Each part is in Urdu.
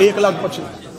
1,25,000,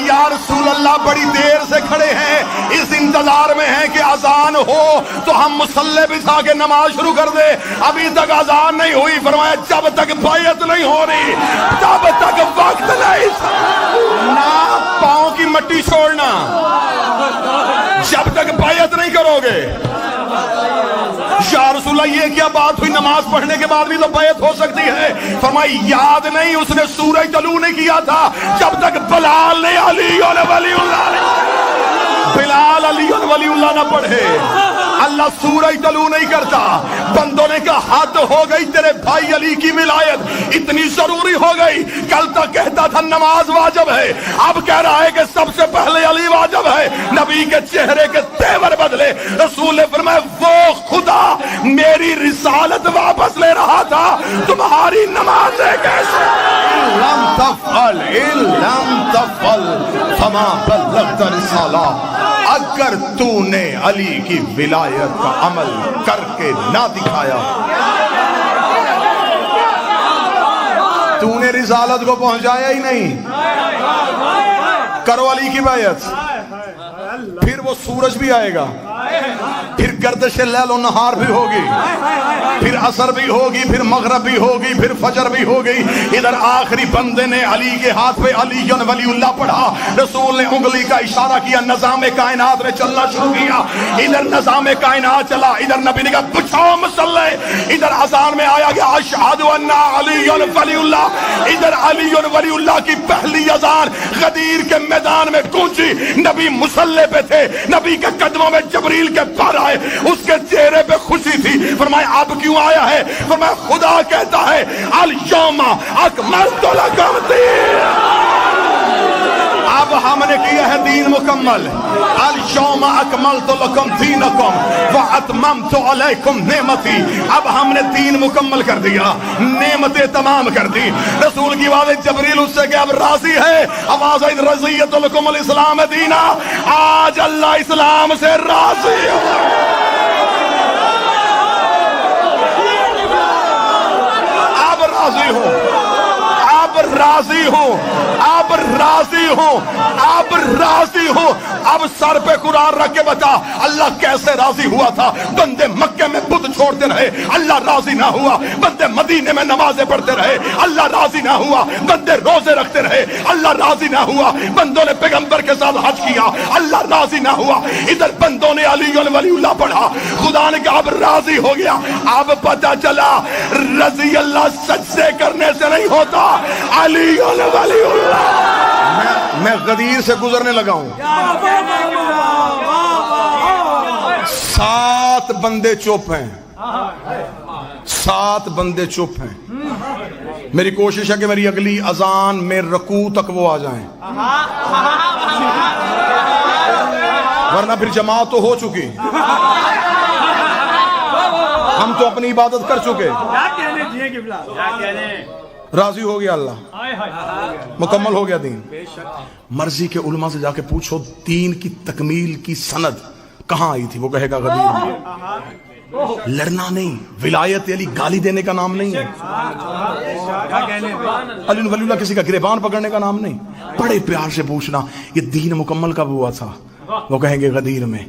یا رسول اللہ بڑی دیر سے کھڑے ہیں، اس انتظار میں ہیں کہ اذان ہو تو ہم مصلی بچھا کے نماز شروع کر دے، ابھی تک اذان نہیں ہوئی۔ فرمایا جب تک بیعت نہیں ہو رہی، جب تک وقت نہیں، نہ پاؤں کی مٹی چھوڑنا جب تک بیعت نہیں کرو گے۔ یا رسول اللہ یہ کیا بات ہوئی، نماز پڑھنے کے بعد بھی تو بیعت ہو سکتی ہے۔ فرمائی یاد نہیں اس نے سورج طلوع نہیں کیا تھا جب تک بلال نے علی ولی اللہ نہ پڑھے۔ اللہ سورج طلوع نہیں کرتا۔ بندوں نے کہا حد ہو گئی، تیرے بھائی علی کی ولایت اتنی ضروری ہو گئی، کل تک کہتا تھا نماز واجب ہے، اب کہہ رہا ہے کہ سب سے پہلے علی واجب ہے۔ نبی کے چہرے کے تیور بدلے۔ رسول نے فرمایا وہ خدا میری رسالت واپس لے رہا تھا، تمہاری نمازیں کیسے؟ لم تفعل فما بلغت رسالہ۔ اگر تو نے علی کی ولایت کا عمل کر کے نہ دکھایا، تو نے رسالت کو پہنچایا ہی نہیں۔ کرو علی کی بیعت، پھر وہ سورج بھی آئے گا، پھر گردش لیل و نہار بھی ہوگی، پھر عصر بھی ہوگی، پھر مغرب بھی ہوگی، پھر فجر بھی ہوگی۔ ادھر آخری بندے نے علی کے ہاتھ پہ علی ولی اللہ پڑھا، رسول نے انگلی کا اشارہ کیا، نظام کائنات نے چلنا شروع کیا۔ ادھر نظام کائنات چلا، ادھر نبی نے کہا بچھاؤ مصلی، ادھر اذان میں آیا گیا اشہد ان علی ولی اللہ۔ ادھر علی ولی اللہ کی پہلی اذان غدیر کے میدان میں گونجی، نبی مصلی پہ تھے، نبی کے قدموں میں جبریل کے پر آئے، اس کے چہرے پہ خوشی تھی۔ فرمایا اب کیوں آیا ہے؟ فرمایا خدا کہتا ہے الیوم اکملت لکم دینکم، اب ہم نے کیا ہے دین مکمل۔ الیوم اکملت لکم دینکم واتممت علیکم نعمتی، اب ہم نے دین مکمل کر دیا، نعمتیں تمام کر دی۔ رسول کی آواز جبریل اس سے کہ اب راضی ہے؟ آواز آئی رضیت لکم الاسلام دینا، آج اللہ اسلام سے راضی ہے۔ راضی ہوں، اب راضی ہوں، اب راضی ہوں، اب راضی ہوں۔ اب سر پہ قرآن رکھ کے بتا اللہ کیسے راضی ہوا تھا۔ بندے مکے میں بت چھوڑتے رہے، اللہ راضی نہ ہوا۔ بندے مدینے میں نمازیں پڑھتے رہے، اللہ راضی نہ ہوا۔ بندے روزے رکھتے رہے، اللہ راضی نہ ہوا۔ بندوں نے پیغمبر کے ساتھ حج کیا، اللہ راضی نہ ہوا۔ ادھر بندوں نے علی ولی اللہ پڑھا، خدا نے کہا اب راضی ہو گیا۔ اب پتہ چلا رضی اللہ سجدے کرنے سے نہیں ہوتا، علی ولی اللہ۔ میں غدیر سے گزرنے لگا ہوں، 7 بندے چپ ہیں، 7 بندے چپ ہیں۔ میری کوشش ہے کہ میری اگلی اذان میں رکوع تک وہ آ جائیں، ورنہ پھر جماعت تو ہو چکی، ہم تو اپنی عبادت کر چکے۔ راضی ہو گیا اللہ، مکمل ہو گیا دین۔ مرضی کے علماء سے جا کے پوچھو دین کی تکمیل کی سند کہاں آئی تھی، وہ کہے گا غدیر میں۔ لڑنا نہیں، ولایت علی گالی دینے کا نام نہیں ہے، علی ولی اللہ کسی کا گریبان پکڑنے کا نام نہیں۔ بڑے پیار سے پوچھنا یہ دین مکمل کب ہوا تھا، وہ کہیں گے غدیر میں۔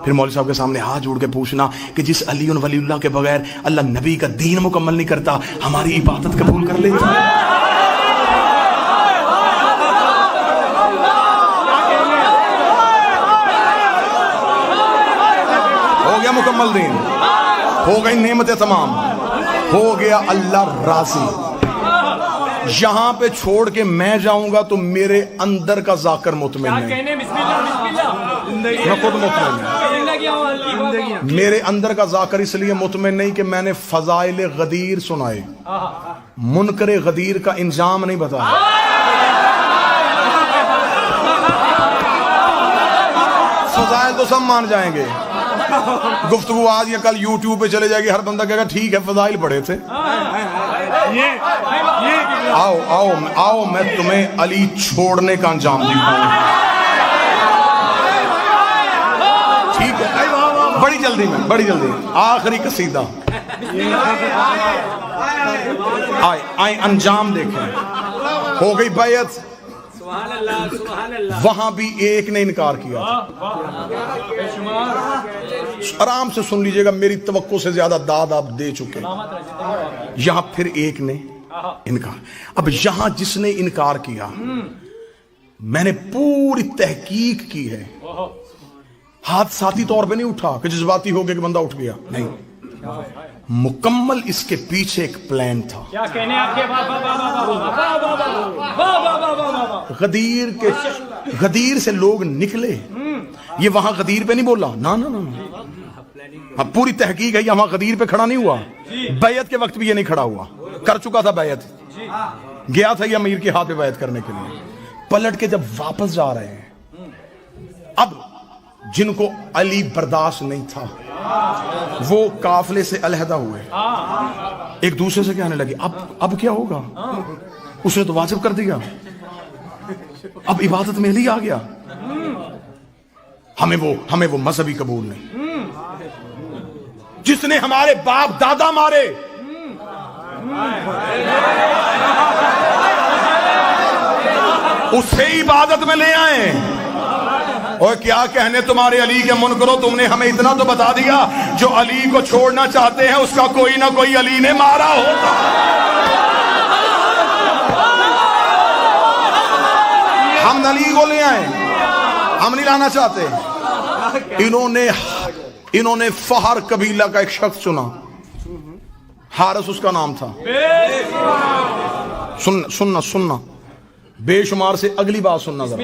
پھر مولوی صاحب کے سامنے ہاتھ جوڑ کے پوچھنا کہ جس علی ولی اللہ کے بغیر اللہ نبی کا دین مکمل نہیں کرتا، ہماری عبادت قبول کر لیتا؟ ہو گیا مکمل دین، ہو گئی نعمتیں تمام، ہو گیا اللہ راضی۔ یہاں پہ چھوڑ کے میں جاؤں گا تو میرے اندر کا ذاکر مطمئن نہیں، میں خود مطمئن نہیں۔ میرے اندر کا ذاکر اس لیے مطمئن نہیں کہ میں نے فضائل غدیر سنائے، منکر غدیر کا انجام نہیں بتایا۔ فضائل تو سب مان جائیں گے، گفتگو آج یا کل یوٹیوب پہ چلے جائے گی، ہر بندہ کہے گا ٹھیک ہے فضائل پڑھے تھے۔ آؤ آؤ آؤ میں تمہیں علی چھوڑنے کا انجام دکھاؤں، ٹھیک ہے؟ بڑی جلدی میں، بڑی جلدی آخری قصیدہ آئے انجام دیکھیں۔ ہو گئی بیعت، وہاں بھی ایک نے انکار کیا. آرام سے سن لیجئے گا, میری توقع سے زیادہ داد آپ دے چکے. یہاں پھر ایک نے انکار. اب یہاں جس نے انکار کیا, میں نے پوری تحقیق کی ہے, حادثاتی طور پہ نہیں اٹھا کہ جذباتی ہو گیا کہ بندہ اٹھ گیا, نہیں, مکمل اس کے پیچھے ایک پلان تھا. کیا کہنے آپ کے غدیر سے لوگ نکلے. یہ وہاں غدیر پہ نہیں بولا, نا نا نا, پوری تحقیق ہے, یہ وہاں غدیر پہ کھڑا نہیں ہوا. بیعت کے وقت بھی یہ نہیں کھڑا ہوا, کر چکا تھا بیعت, گیا تھا یہ امیر کے ہاتھ پہ بیعت کرنے کے لیے. پلٹ کے جب واپس جا رہے ہیں, اب جن کو علی برداشت نہیں تھا وہ قافلے سے علیحدہ ہوئے, ایک دوسرے سے کہنے لگے اب کیا ہوگا, اس نے تو واجب کر دیا, اب عبادت میں ہی آ گیا, ہمیں وہ مذہبی قبول نہیں جس نے ہمارے باپ دادا مارے. اسے عبادت میں لے آئے. اور کیا کہنے تمہارے علی کے من کرو, تم نے ہمیں اتنا تو بتا دیا, جو علی کو چھوڑنا چاہتے ہیں اس کا کوئی نہ کوئی علی نے مارا ہوگا. ہم علی کو لے آئے, ہم نہیں لانا چاہتے. انہوں نے فہر قبیلہ کا ایک شخص چنا, حارث اس کا نام تھا. سننا بے شمار سے اگلی بات سننا ذرا.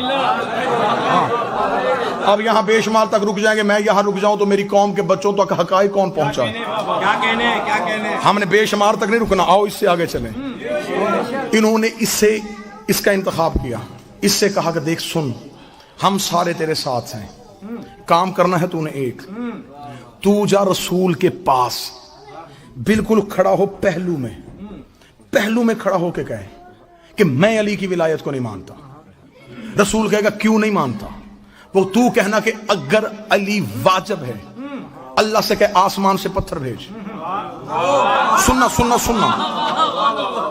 اب یہاں بے شمار تک رک جائیں گے, میں یہاں رک جاؤں تو میری قوم کے بچوں تک حقائق کون پہنچا. کیا کہنے ہم نے بے شمار تک نہیں رکنا, آؤ اس سے آگے چلیں. انہوں نے اس کا انتخاب کیا, اس سے کہا کہ دیکھ سن, ہم سارے تیرے ساتھ ہیں, کام کرنا ہے تو نے ایک, تو جا رسول کے پاس بالکل کھڑا ہو, پہلو میں کھڑا ہو کے کہے کہ میں علی کی ولایت کو نہیں مانتا. رسول کہے گا کیوں نہیں مانتا, وہ تو کہنا کہ اگر علی واجب ہے, اللہ سے کہ آسمان سے پتھر بھیج. سننا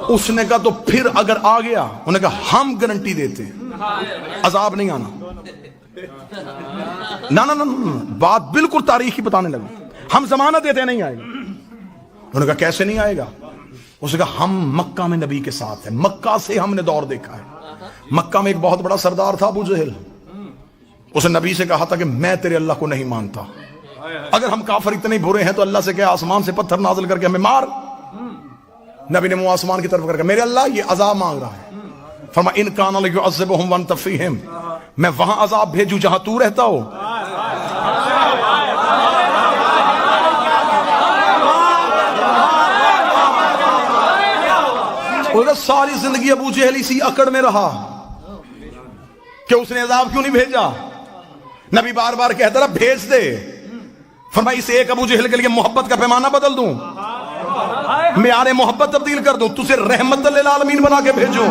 اس نے کہا تو پھر اگر آ گیا, انہوں نے کہا ہم گارنٹی دیتے ہیں عذاب نہیں آنا. نا بات بالکل تاریخی بتانے لگا, ہم ضمانت دیتے نہیں آئے گا. انہوں نے کہا کیسے نہیں آئے گا, اس نے کہا ہم مکہ میں نبی کے ساتھ ہیں, مکہ سے ہم نے دور دیکھا ہے. مکہ میں ایک بہت بڑا سردار تھا ابو جہل, اس نے نبی سے کہا تھا کہ میں تیرے اللہ کو نہیں مانتا, اگر ہم کافر اتنے برے ہیں تو اللہ سے کہ آسمان سے پتھر نازل کر کے ہمیں مار. نبی نے منہ آسمان کی طرف کر کے میرے اللہ یہ عذاب مانگ رہا ہے. فرما ان کان لیعذبہم وانت فیہم, میں وہاں عذاب بھیجوں جہاں تو رہتا ہو. ساری زندگی ابو جہل اسی اکڑ میں رہا کہ اس نے عذاب کیوں نہیں بھیجا. نبی بار بار کہتا رہا بھیج دے. فرمایا اس ایک ابو جہل کے لیے محبت کا پیمانہ بدل دوں, معیار محبت تبدیل کر دوں, تجھے رحمت للعالمین بنا کے بھیجوں,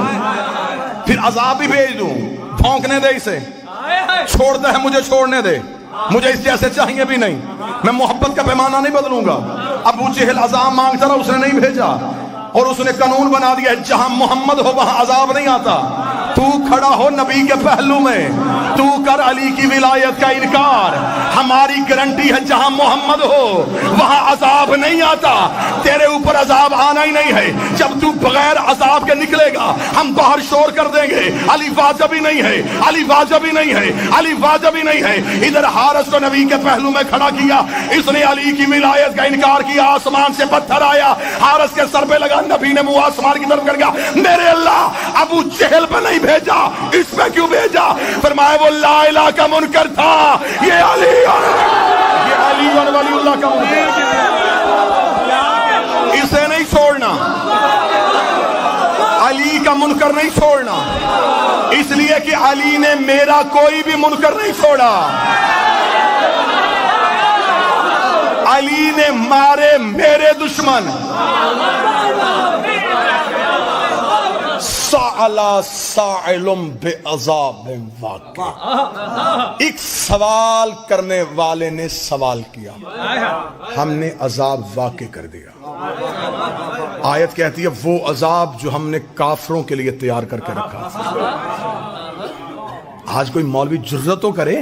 پھر عذاب بھی بھیج دوں. پھونکنے دے اسے, چھوڑتا ہے مجھے چھوڑنے دے, مجھے اس جیسے چاہیے بھی نہیں, میں محبت کا پیمانہ نہیں بدلوں گا. ابو جہل عذاب مانگتا رہا, اس نے نہیں بھیجا, اور اس نے قانون بنا دیا جہاں محمد ہو وہاں عذاب نہیں آتا. تو کھڑا ہو نبی کے پہلو میں, تو کر علی کی ولایت کا انکار, ہماری گارنٹی ہے جہاں محمد ہو وہاں عذاب نہیں آتا. تیرے اوپر عذاب آنا ہی نہیں ہے, جب تو بغیر عذاب کے نکلے گا ہم باہر شور کر دیں گے علی واجب ہی نہیں ہے, علی واجب ہی نہیں ہے, علی واجب ہی نہیں ہے. ادھر حارث کو نبی کے پہلو میں کھڑا کیا, اس نے علی کی ولایت کا انکار کیا, آسمان سے پتھر آیا, حارث کے سر پہ لگا, نبی نے منہ آسمان کی طرف کر گیا میرے اللہ ابو جہل پہ نہیں بھیجا, اس پہ کیوں بھیجا. فرمایا وہ لا الہ کا منکر تھا, یہ علی ولی اللہ کا منکر, اسے نہیں چھوڑنا, علی کا منکر نہیں چھوڑنا, اس لیے کہ علی نے میرا کوئی بھی منکر نہیں چھوڑا. علی نے مارے میرے دشمن, سألا سائل بعذاب واقع, ایک سوال کرنے والے نے سوال کیا, ہم نے عذاب واقع کر دیا. آیت کہتی ہے وہ عذاب جو ہم نے کافروں کے لیے تیار کر کے رکھا تھا. آج کوئی مولوی جرت تو کرے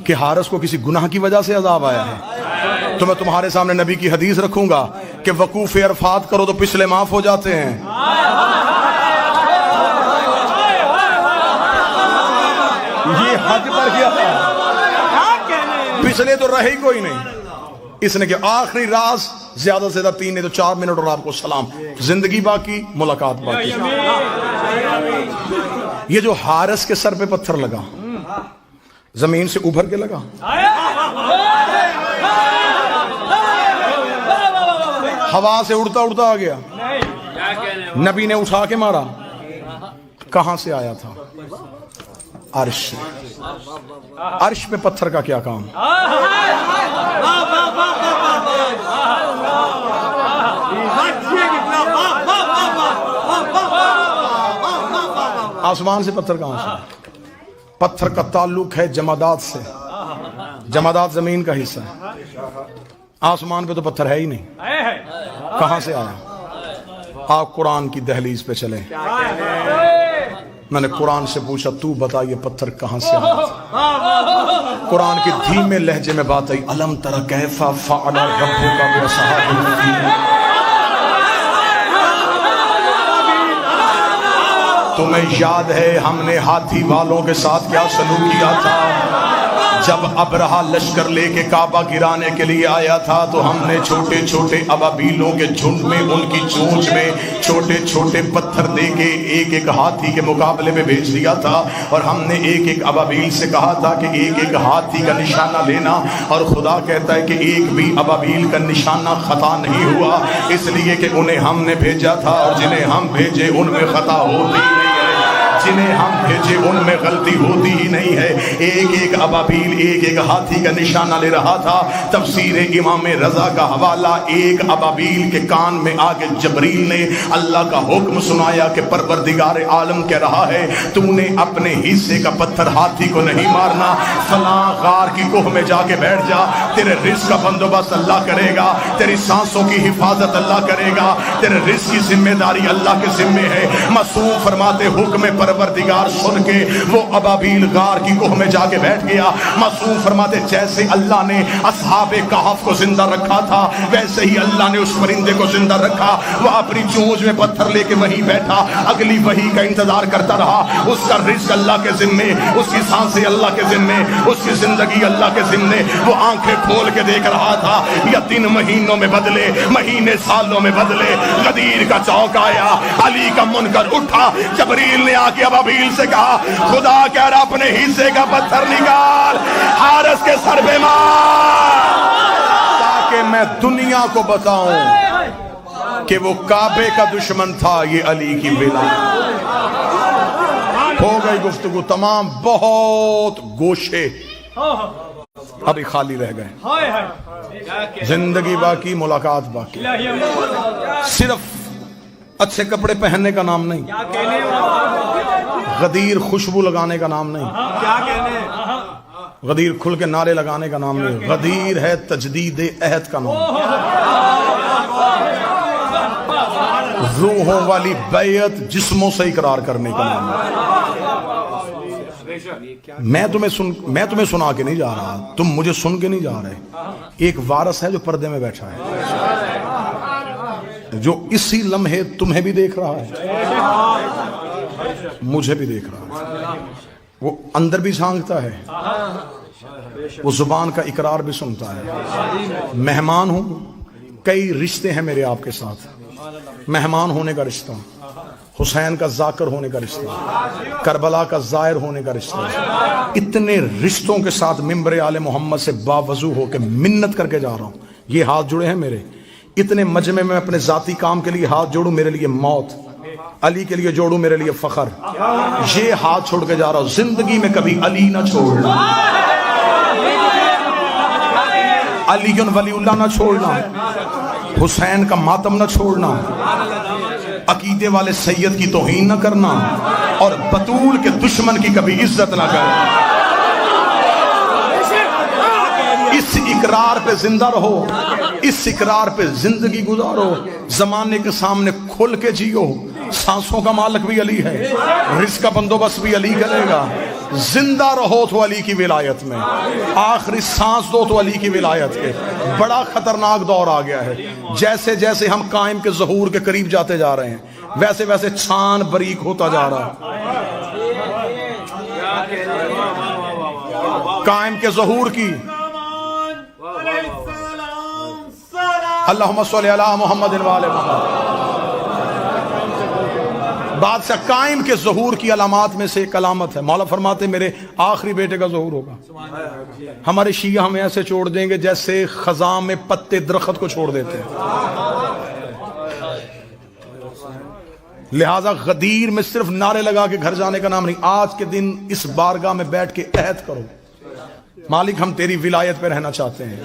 کہ حارث کو کسی گناہ کی وجہ سے عذاب آیا ہے. تو میں تمہارے سامنے نبی کی حدیث رکھوں گا کہ وقوف عرفات کرو تو پچھلے معاف ہو جاتے ہیں. یہ حج پر کیا تھا, پچھلے تو رہے ہی کوئی نہیں. اس نے کہ آخری راز زیادہ سے زیادہ 3 نہیں تو 4 منٹ اور آپ کو سلام, زندگی باقی, ملاقات باقی. یہ جو حارث کے سر پہ پتھر لگا, زمین سے ابھر کے لگا, ہوا سے اڑتا اڑتا آ گیا, نبی نے اٹھا کے مارا, کہاں سے آیا تھا؟ عرش سے. عرش پہ پتھر کا کیا کام؟ آسمان سے پتھر کہاں سے؟ پتھر کا تعلق ہے جمادات سے, جمادات زمین کا حصہ ہے, آسمان پہ تو پتھر ہے ہی نہیں, کہاں سے آیا؟ آپ قرآن کی دہلیز پہ چلیں. میں نے قرآن سے پوچھا تو بتا یہ پتھر کہاں سے آیا؟ قرآن کی دھیمے لہجے میں بات آئی, الم تر کیف فعل ربک باصحاب الفیل. تمہیں یاد ہے ہم نے ہاتھی والوں کے ساتھ کیا سلوک کیا تھا؟ جب ابرہا لشکر لے کے کعبہ گرانے کے لیے آیا تھا تو ہم نے چھوٹے چھوٹے ابابیلوں کے جھنڈ میں ان کی چونچ میں چھوٹے چھوٹے پتھر دے کے ایک ایک ہاتھی کے مقابلے میں بھیج دیا تھا, اور ہم نے ایک ایک ابابیل سے کہا تھا کہ ایک ایک ہاتھی کا نشانہ لینا, اور خدا کہتا ہے کہ ایک بھی ابابیل کا نشانہ خطا نہیں ہوا, اس لیے کہ انہیں ہم نے بھیجا تھا, اور جنہیں ہم بھیجے ان میں خطا ہوتی نہیں ہے, جنہیں ہم بھیجے ان میں غلطی ہوتی ہی نہیں ہے. ایک ایک ابابیل ایک ایک ہاتھی کا نشانہ لے رہا تھا. تفسیر امام رضا کا حوالہ, ایک ابابیل کے کان میں آ کے جبریل نے اللہ کا حکم سنایا کہ پروردگار عالم کہہ رہا ہے تو نے اپنے حصے کا پتھر ہاتھی کو نہیں مارنا, فلاں غار کی کوہ میں جا کے بیٹھ جا, تیرے رزق کا بندوبست اللہ کرے گا, تیری سانسوں کی حفاظت اللہ کرے گا, تیرے رزق کی ذمہ داری اللہ کے ذمے ہے. معصوم فرماتے حکم پروردگار سن کے وہ ابابیل غار کی کوہ میں جا کے بیٹھ گیا. معصوم فرماتے جیسے اللہ نے اصحاب کہف کو زندہ رکھا تھا ویسے ہی اللہ نے اس پرندے کو زندہ رکھا. وہ اپنی چونچ میں پتھر لے کے وہیں بیٹھا, اگلی وحی کا انتظار کرتا رہا. اس کا رزق اللہ کے ذمے, اس کی سانسیں اللہ کے ذمے, اس کی زندگی اللہ کے ذمے. وہ آنکھیں کھول کے دیکھ رہا تھا, یا دن مہینوں میں بدلے, مہینے سالوں میں بدلے. غدیر کا چوک آیا, علی کا منکر اٹھا, جبریل نے آ کے ابابیل سے کہا خدا کہہ رہا اپنے حصے کا پتھر نکال, حارث کے سر پہ مار, تاکہ میں دنیا کو بتاؤں کہ وہ کعبے کا دشمن تھا, یہ علی کی ولایت. ہو گئی گفتگو تمام, بہت گوشے ابھی خالی رہ گئے, زندگی باقی, ملاقات باقی. صرف اچھے کپڑے پہننے کا نام نہیں, غدیر خوشبو لگانے کا نام نہیں, غدیر کھل کے نعرے لگانے کا نام نہیں, غدیر ہے تجدید عہد کا نام, روحوں والی بیعت جسموں سے اقرار کرنے کا نام ہے. میں تمہیں سنا کے نہیں جا رہا, تم مجھے سن کے نہیں جا رہے. ایک وارث ہے جو پردے میں بیٹھا ہے, جو اسی لمحے تمہیں بھی دیکھ رہا ہے, مجھے بھی دیکھ رہا ہے. وہ اندر بھی جھانکتا ہے, وہ زبان کا اقرار بھی سنتا ہے. مہمان ہوں, کئی رشتے ہیں میرے آپ کے ساتھ. مہمان ہونے کا رشتہ, حسین کا ذاکر ہونے کا رشتہ, کربلا کا زائر ہونے کا رشتہ. اتنے رشتوں کے ساتھ ممبر آل محمد سے باوضو ہو کے منت کر کے جا رہا ہوں. یہ ہاتھ جڑے ہیں میرے, اتنے مجمع میں اپنے ذاتی کام کے لیے ہاتھ جوڑوں, میرے لیے موت, علی کے لیے جوڑوں, میرے لیے فخر. یہ ہاتھ چھوڑ کے جا رہا ہوں, زندگی میں کبھی علی نہ چھوڑنا, علی ولی اللہ نہ چھوڑنا, حسین کا ماتم نہ چھوڑنا, عقیدے والے سید کی توہین نہ کرنا, اور بطول کے دشمن کی کبھی عزت نہ کرنا. اس اقرار پہ زندہ رہو, اس اقرار پہ زندگی گزارو, زمانے کے سامنے کھل کے جیو. سانسوں کا مالک بھی علی ہے, رزق کا بندوبست بھی علی کرے گا. زندہ رہو تو علی کی ولایت میں، آخری سانس دو تو علی کی ولایت کے۔ بڑا خطرناک دور آ گیا ہے، جیسے جیسے ہم قائم کے ظہور کے قریب جاتے جا رہے ہیں ویسے ویسے چھان بریک ہوتا جا رہا ہے۔ قائم کے ظہور کی اللہم صلی علی محمد وآل محمد۔ بادشاہ قائم کے ظہور کی علامات میں سے ایک علامت ہے، مولا فرماتے میرے آخری بیٹے کا ظہور ہوگا۔ ہمارے شیعہ ہمیں ایسے چھوڑ دیں گے جیسے خزاں میں پتے درخت کو چھوڑ دیتے ہیں۔ لہٰذا غدیر میں صرف نعرے لگا کے گھر جانے کا نام نہیں، آج کے دن اس بارگاہ میں بیٹھ کے عہد کرو، مالک ہم تیری ولایت پہ رہنا چاہتے ہیں۔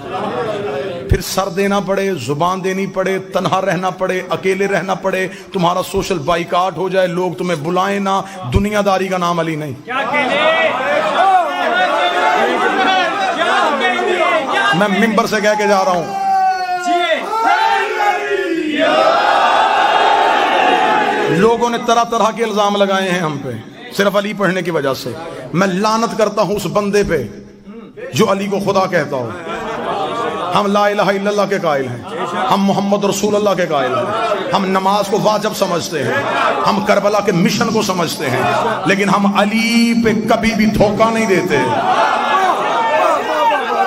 پھر سر دینا پڑے، زبان دینی پڑے، تنہا رہنا پڑے، اکیلے رہنا پڑے، تمہارا سوشل بائیکاٹ ہو جائے، لوگ تمہیں بلائیں نہ، دنیا داری کا نام علی نہیں۔ میں ممبر سے کہہ کے جا رہا ہوں، لوگوں نے طرح طرح کے الزام لگائے ہیں ہم پہ صرف علی پڑھنے کی وجہ سے۔ میں لعنت کرتا ہوں اس بندے پہ جو علی کو خدا کہتا ہو۔ ہم لا الہ الا اللہ کے قائل ہیں، ہم محمد رسول اللہ کے قائل ہیں، ہم نماز کو واجب سمجھتے ہیں، ہم کربلا کے مشن کو سمجھتے ہیں، لیکن ہم علی پہ کبھی بھی دھوکہ نہیں دیتے۔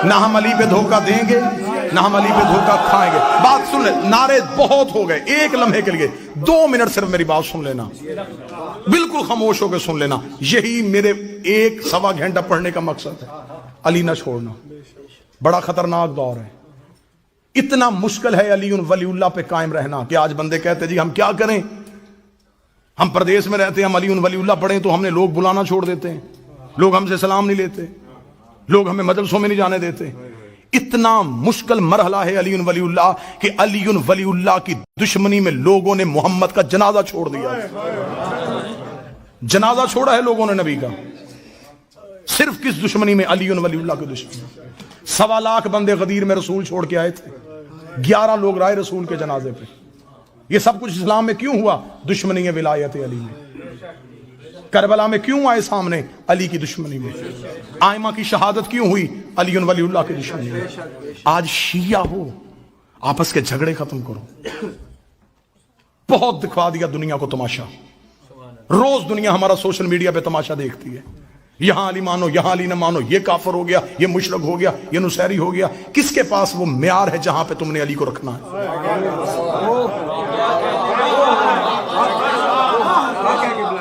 نہ ہم علی پہ دھوکہ دیں گے، نہ ہم علی پہ دھوکہ کھائیں گے۔ بات سن لے، نعرے بہت ہو گئے، ایک لمحے کے لیے 2 منٹ صرف میری بات سن لینا، بالکل خاموش ہو کے سن لینا۔ یہی میرے 1-1.25 گھنٹہ پڑھنے کا مقصد ہے، علی نہ چھوڑنا۔ بڑا خطرناک دور ہے، اتنا مشکل ہے علی ولی اللہ پہ قائم رہنا کہ آج بندے کہتے جی ہم کیا کریں، ہم پردیس میں رہتے ہیں، ہم علی ولی اللہ پڑھیں تو ہم نے لوگ بلانا چھوڑ دیتے ہیں، لوگ ہم سے سلام نہیں لیتے، لوگ ہمیں مجلسوں میں نہیں جانے دیتے۔ اتنا مشکل مرحلہ ہے علی ولی اللہ کہ علی ولی اللہ کی دشمنی میں لوگوں نے محمد کا جنازہ چھوڑ دیا، جنازہ چھوڑا ہے لوگوں نے نبی کا، صرف کس دشمنی میں؟ علی ولی اللہ کی دشمنی۔ 1.25 لاکھ بندے غدیر میں رسول چھوڑ کے آئے تھے، 11 لوگ رائے رسول کے جنازے پہ۔ یہ سب کچھ اسلام میں کیوں ہوا؟ دشمنی ولایت علی میں۔ کربلا میں کیوں آئے سامنے؟ علی کی دشمنی میں۔ آئمہ کی شہادت کیوں ہوئی؟ علی ولی اللہ کی دشمنی میں۔ آج شیعہ ہو، آپس کے جھگڑے ختم کرو۔ بہت دکھا دیا دنیا کو تماشا، روز دنیا ہمارا سوشل میڈیا پہ تماشا دیکھتی ہے، یہاں علی مانو، یہاں علی نہ مانو، یہ کافر ہو گیا، یہ مشرک ہو گیا، یہ نصیری ہو گیا۔ کس کے پاس وہ معیار ہے جہاں پہ تم نے علی کو رکھنا ہے؟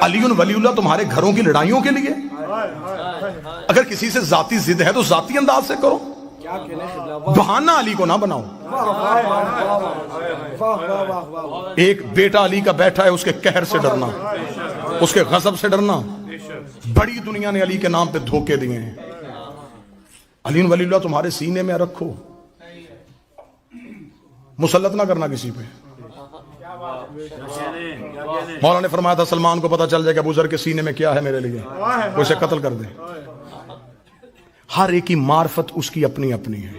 علی ولی اللہ تمہارے گھروں کی لڑائیوں کے لیے؟ اگر کسی سے ذاتی ضد ہے تو ذاتی انداز سے کرو، بہانہ علی کو نہ بناؤ۔ ایک بیٹا علی کا بیٹھا ہے، اس کے قہر سے ڈرنا، اس کے غضب سے ڈرنا۔ بڑی دنیا نے علی کے نام پہ دھوکے دیے ہیں۔ علی ولی اللہ تمہارے سینے میں رکھو، مسلط نہ کرنا کسی پہ۔ مولا نے فرمایا تھا سلمان کو پتا چل جائے کہ ابو ذر کے سینے میں کیا ہے میرے لیے، وہ اسے قتل کر دے۔ ہر ایک کی معرفت اس کی اپنی اپنی ہے۔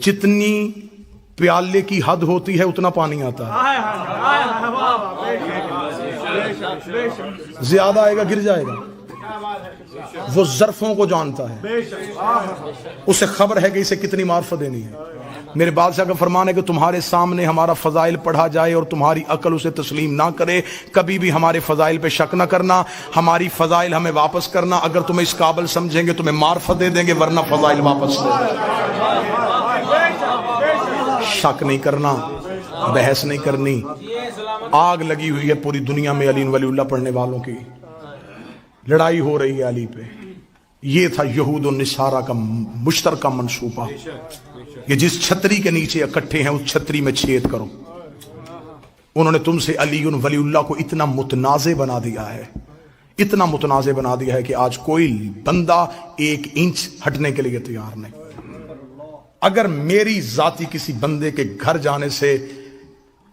جتنی پیالے کی حد ہوتی ہے اتنا پانی آتا ہے، زیادہ آئے گا گر جائے گا۔ وہ ظرفوں کو جانتا ہے، اسے خبر ہے کہ اسے کتنی معرفت دینی ہے۔ میرے بادشاہ کا فرمان ہے کہ تمہارے سامنے ہمارا فضائل پڑھا جائے اور تمہاری عقل اسے تسلیم نہ کرے، کبھی بھی ہمارے فضائل پہ شک نہ کرنا، ہماری فضائل ہمیں واپس کرنا۔ اگر تمہیں اس قابل سمجھیں گے تمہیں معرفت دے دیں گے، ورنہ فضائل واپس دے دیں گے۔ شک نہیں کرنا، بحث نہیں کرنی۔ آگ لگی ہوئی ہے پوری دنیا میں علی ولی اللہ پڑھنے والوں کی، لڑائی ہو رہی ہے علی پہ۔ یہ تھا یہود و نصارہ کا مشترکہ منصوبہ، یہ جس چھتری کے نیچے اکٹھے ہیں اس چھتری میں چھید کرو۔ انہوں نے تم سے علی ولی اللہ کو اتنا متنازع بنا دیا ہے، اتنا متنازع بنا دیا ہے کہ آج کوئی بندہ 1 انچ ہٹنے کے لیے تیار نہیں۔ اگر میری ذاتی کسی بندے کے گھر جانے سے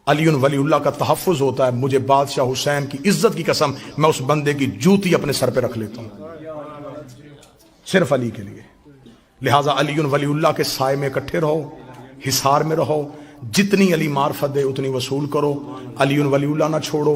علی ولی اللہ کا تحفظ ہوتا ہے، مجھے بادشاہ حسین کی عزت کی قسم میں اس بندے کی جوتی اپنے سر پہ رکھ لیتا ہوں، صرف علی کے لیے۔ لہٰذا علی ولی اللہ کے سائے میں اکٹھے رہو، حصار میں رہو، جتنی علی معرفت دے اتنی وصول کرو، علی ولی اللہ نہ چھوڑو،